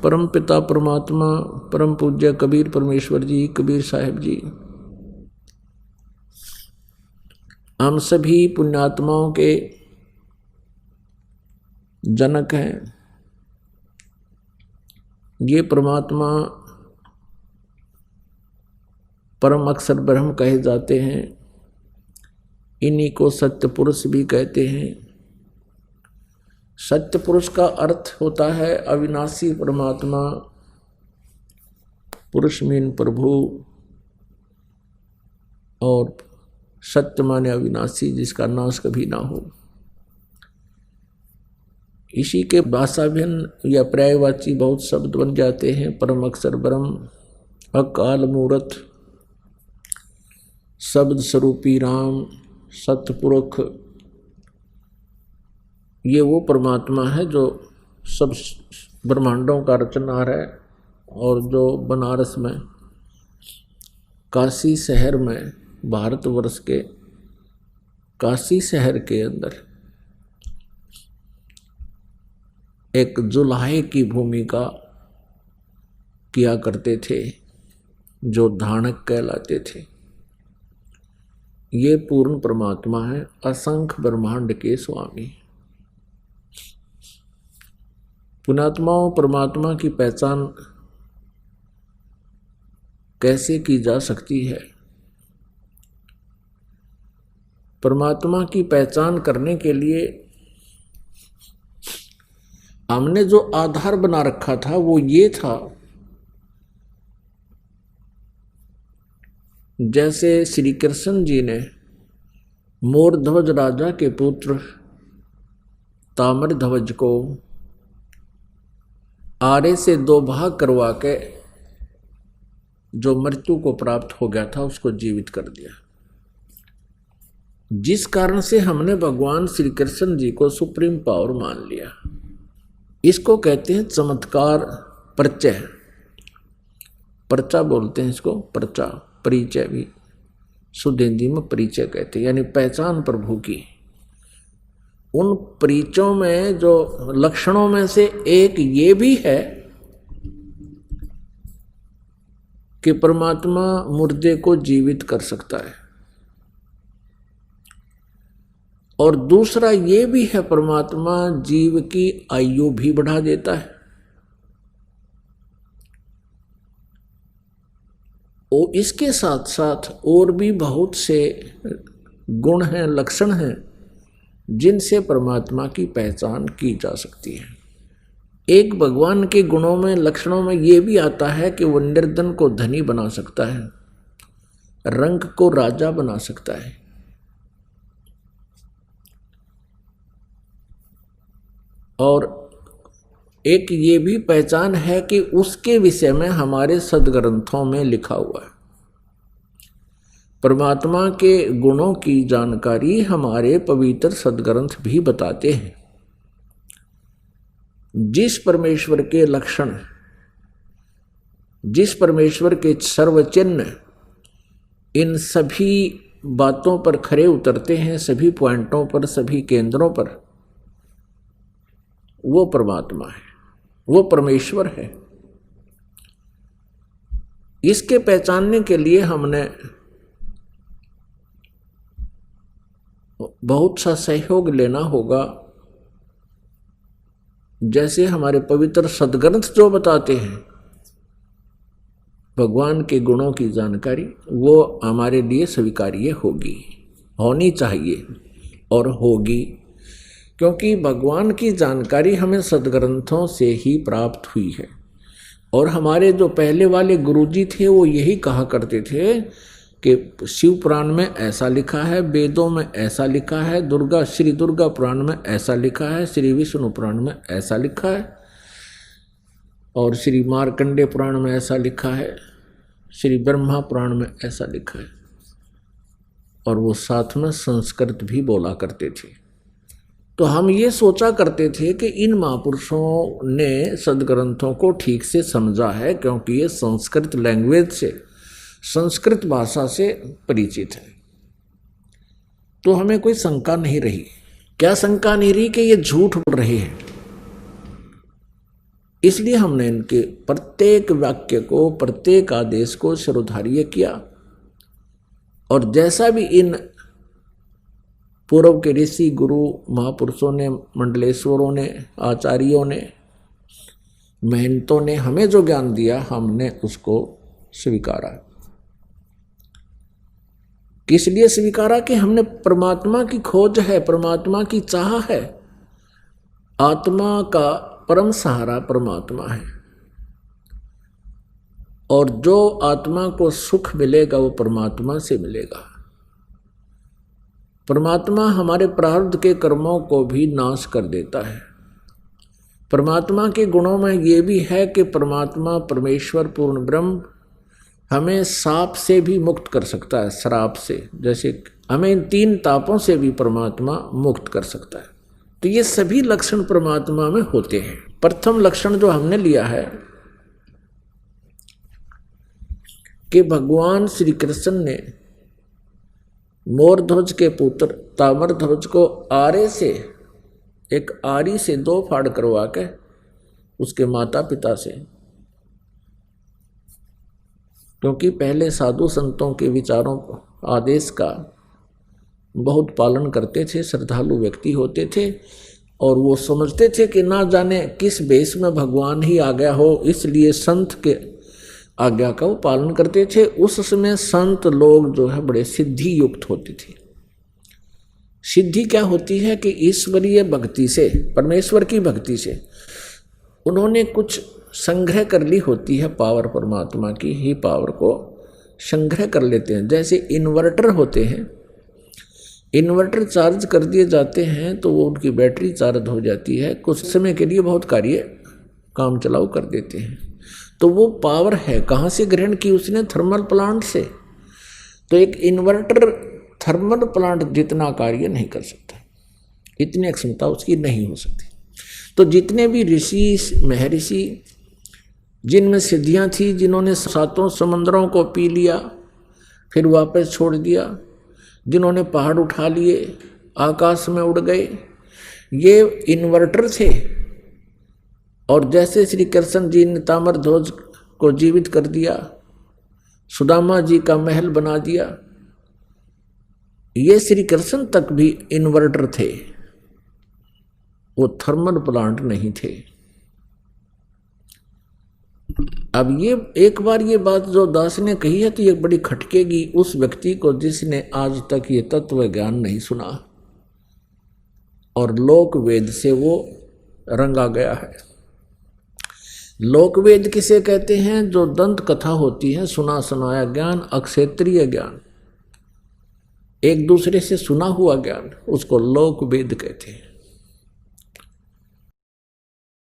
परम पिता परमात्मा परम पूज्य कबीर परमेश्वर जी, कबीर साहिब जी, हम सभी पुण्यात्माओं के जनक हैं। ये परमात्मा परम अक्षर ब्रह्म कहे जाते हैं। इन्हीं को सत्य पुरुष भी कहते हैं। सत्य पुरुष का अर्थ होता है अविनाशी परमात्मा, पुरुष मीन प्रभु, और सत्य माने अविनाशी, जिसका नाश कभी ना हो। इसी के भाषाभिन्न या पर्यायवाची बहुत शब्द बन जाते हैं। परम अक्षर ब्रह्म, अकाल मूर्त, शब्द स्वरूपी राम, सतपुरुष, ये वो परमात्मा है जो सब ब्रह्मांडों का रचनहार है और जो बनारस में काशी शहर में, भारतवर्ष के काशी शहर के अंदर एक जुलाहे की भूमिका किया करते थे, जो धानक कहलाते थे। ये पूर्ण परमात्मा है, असंख्य ब्रह्मांड के स्वामी। पुण्यात्माओं, परमात्मा की पहचान कैसे की जा सकती है? परमात्मा की पहचान करने के लिए हमने जो आधार बना रखा था वो ये था, जैसे श्री कृष्ण जी ने मोरध्वज राजा के पुत्र ताम्रध्वज को आरे से दो भाग करवा के जो मृत्यु को प्राप्त हो गया था उसको जीवित कर दिया। जिस कारण से हमने भगवान श्री कृष्ण जी को सुप्रीम पावर मान लिया। इसको कहते हैं चमत्कार परिचय। पर्चा बोलते हैं इसको, पर्चा, परिचय भी शुद्ध हिंदी में परिचय कहते हैं, यानी पहचान प्रभु की। उन परिचयों में जो लक्षणों में से एक ये भी है कि परमात्मा मुर्दे को जीवित कर सकता है, और दूसरा ये भी है परमात्मा जीव की आयु भी बढ़ा देता है। और इसके साथ साथ और भी बहुत से गुण हैं, लक्षण हैं, जिनसे परमात्मा की पहचान की जा सकती है। एक भगवान के गुणों में, लक्षणों में ये भी आता है कि वो निर्धन को धनी बना सकता है, रंग को राजा बना सकता है। और एक ये भी पहचान है कि उसके विषय में हमारे सदग्रंथों में लिखा हुआ है। परमात्मा के गुणों की जानकारी हमारे पवित्र सदग्रंथ भी बताते हैं। जिस परमेश्वर के लक्षण, जिस परमेश्वर के सर्वचिन्ह इन सभी बातों पर खरे उतरते हैं, सभी पॉइंटों पर, सभी केंद्रों पर, वो परमात्मा है, वो परमेश्वर है। इसके पहचानने के लिए हमने बहुत सा सहयोग लेना होगा। जैसे हमारे पवित्र सदग्रंथ जो बताते हैं भगवान के गुणों की जानकारी, वो हमारे लिए स्वीकार्य होगी, होनी चाहिए और होगी, क्योंकि भगवान की जानकारी हमें सदग्रंथों से ही प्राप्त हुई है। और हमारे जो पहले वाले गुरुजी थे वो यही कहा करते थे कि शिव पुराण में ऐसा लिखा है, वेदों में ऐसा लिखा है, श्री दुर्गा पुराण में ऐसा लिखा है, श्री विष्णु पुराण में ऐसा लिखा है, और श्री मार्कंडे पुराण में ऐसा लिखा है, श्री ब्रह्मा पुराण में ऐसा लिखा है। और वो साथ में संस्कृत भी बोला करते थे। तो हम ये सोचा करते थे कि इन महापुरुषों ने सदग्रंथों को ठीक से समझा है, क्योंकि ये संस्कृत लैंग्वेज से, संस्कृत भाषा से परिचित है। तो हमें कोई शंका नहीं रही। क्या शंका नहीं रही कि ये झूठ बोल रहे हैं। इसलिए हमने इनके प्रत्येक वाक्य को, प्रत्येक आदेश को शिरोधार्य किया। और जैसा भी इन पूर्व के ऋषि गुरु महापुरुषों ने, मंडलेश्वरों ने, आचार्यों ने, महंतों ने हमें जो ज्ञान दिया, हमने उसको स्वीकारा। किस लिए स्वीकारा? कि हमने परमात्मा की खोज है, परमात्मा की चाह है। आत्मा का परम सहारा परमात्मा है, और जो आत्मा को सुख मिलेगा वो परमात्मा से मिलेगा। परमात्मा हमारे प्रारब्ध के कर्मों को भी नाश कर देता है। परमात्मा के गुणों में ये भी है कि परमात्मा परमेश्वर पूर्ण ब्रह्म हमें साप से भी मुक्त कर सकता है, श्राप से। जैसे हमें इन 3 तापों से भी परमात्मा मुक्त कर सकता है। तो ये सभी लक्षण परमात्मा में होते हैं। प्रथम लक्षण जो हमने लिया है कि भगवान श्री कृष्ण ने मोरध्वज के पुत्र ताम्रध्वज को आरे से, एक आरी से 2 फाड़ करवा के उसके माता पिता से, क्योंकि पहले साधु संतों के विचारों आदेश का बहुत पालन करते थे, श्रद्धालु व्यक्ति होते थे, और वो समझते थे कि ना जाने किस भेष में भगवान ही आ गया हो, इसलिए संत के आज्ञा का वो पालन करते थे। उस समय संत लोग जो है बड़े सिद्धि युक्त होते थे। सिद्धि क्या होती है? कि ईश्वरीय भक्ति से, परमेश्वर की भक्ति से उन्होंने कुछ संग्रह कर ली होती है, पावर परमात्मा की ही पावर को संग्रह कर लेते हैं। जैसे इन्वर्टर होते हैं, इन्वर्टर चार्ज कर दिए जाते हैं तो वो उनकी बैटरी चार्ज हो जाती है, कुछ समय के लिए बहुत कार्य काम चलाऊ कर देते हैं। तो वो पावर है, कहाँ से ग्रहण की उसने? थर्मल प्लांट से। तो एक इन्वर्टर थर्मल प्लांट जितना कार्य नहीं कर सकता, इतनी क्षमता उसकी नहीं हो सकती। तो जितने भी ऋषि महर्षि जिनमें सिद्धियाँ थी, जिन्होंने 7 समंदरों को पी लिया फिर वापस छोड़ दिया, जिन्होंने पहाड़ उठा लिए, आकाश में उड़ गए, ये इन्वर्टर थे। और जैसे श्री कृष्ण जी ने ताम्रध्वज को जीवित कर दिया, सुदामा जी का महल बना दिया, ये श्री कृष्ण तक भी इन्वर्टर थे, वो थर्मल प्लांट नहीं थे। अब ये एक बार ये बात जो दास ने कही है तो ये बड़ी खटकेगी उस व्यक्ति को जिसने आज तक ये तत्व ज्ञान नहीं सुना और लोक वेद से वो रंगा गया है। लोक वेद किसे कहते हैं? जो दंत कथा होती है, सुना सुनाया ज्ञान, अक्षेत्रीय ज्ञान, एक दूसरे से सुना हुआ ज्ञान, उसको लोक वेद कहते हैं।